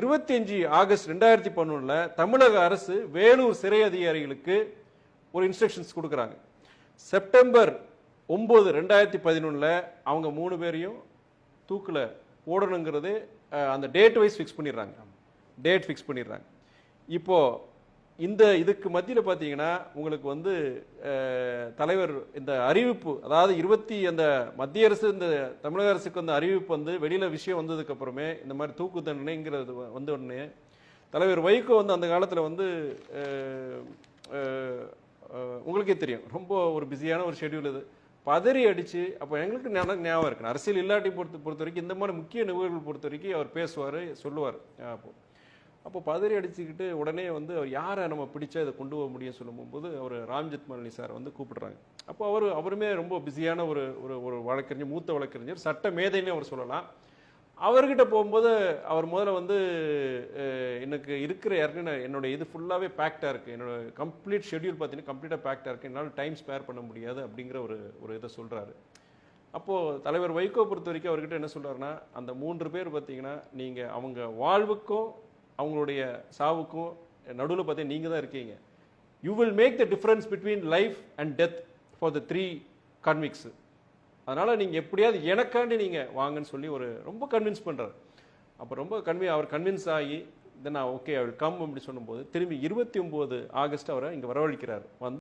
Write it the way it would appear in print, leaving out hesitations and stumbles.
25 August 2011 தமிழக அரசு வேலூர் சிறை அதிகாரிகளுக்கு ஒரு இன்ஸ்ட்ரக்ஷன்ஸ் கொடுக்குறாங்க. செப்டம்பர் 9 2011 அவங்க 3 பேரையும் தூக்குல போடணுங்கிறது அந்த டேட் வைஸ் ஃபிக்ஸ் பண்ணிடுறாங்க. டேட் ஃபிக்ஸ் பண்ணிடுறாங்க. இப்போ இதுக்கு மத்தியில் பார்த்தீங்கன்னா உங்களுக்கு வந்து தலைவர் இந்த அறிவிப்பு, அதாவது அந்த மத்திய அரசு இந்த தமிழக அரசுக்கு அந்த அறிவிப்பு வந்து வெளியில விஷயம் வந்ததுக்கு அப்புறமே இந்த மாதிரி தூக்கு தண்டனைங்கிறது வந்த உடனே தலைவர் வைகோ வந்து அந்த காலத்தில் வந்து உங்களுக்கே தெரியும், ரொம்ப ஒரு பிஸியான ஒரு ஷெட்யூல் இது, பதறி அடிச்சு. அப்போ எங்களுக்கு ஞாபகம் இருக்கு, அரசியல் இல்லாட்டி பொறுத்த வரைக்கும் இந்த மாதிரி முக்கிய நிகழ்வுகள் பொறுத்த வரைக்கும் அவர் பேசுவார், சொல்லுவார். அப்போ பதறி அடிச்சுக்கிட்டு உடனே வந்து அவர் யாரை நம்ம பிடிச்சா இதை கொண்டு போக முடியும் சொல்லும்போது அவர் ராம்ஜெத்மலனி சார் வந்து கூப்பிடுறாங்க. அப்போ அவருமே ரொம்ப பிஸியான ஒரு வழக்கறிஞர், மூத்த வழக்கறிஞர், சட்ட மேதைன்னு அவர் சொல்லலாம். அவர்கிட்ட போகும்போது அவர் முதல்ல வந்து எனக்கு இருக்கிற என்னோட இது ஃபுல்லாகவே பேக்டாக இருக்குது, என்னோட கம்ப்ளீட் ஷெட்யூல் பார்த்தீங்கன்னா கம்ப்ளீட்டாக பேக்டாக இருக்குது, என்னால் டைம் ஸ்பேர் பண்ண முடியாது அப்படிங்கிற ஒரு இதை சொல்கிறாரு. அப்போது தலைவர் வைகோ பொறுத்த வரைக்கும் அவர்கிட்ட என்ன சொல்கிறாருன்னா, அந்த 3 பேர் பார்த்தீங்கன்னா நீங்கள் அவங்க வாழ்வுக்கும் அவங்களுடைய சாவுக்கும் நடுவில் பார்த்தீங்கன்னா நீங்கள் தான் இருக்கீங்க. You will make the difference between life and death for the 3 convicts. அதனால் நீங்கள் எப்படியாவது எனக்காண்டி நீங்கள் வாங்கன்னு சொல்லி ரொம்ப கன்வின்ஸ் பண்ணுறாரு. அப்போ ரொம்ப அவர் கன்வின்ஸ் ஆகி then okay I will come அப்படி சொல்லும்போது திரும்பி 29 ஆகஸ்ட் அவரை இங்கே வரவழைக்கிறார். வந்து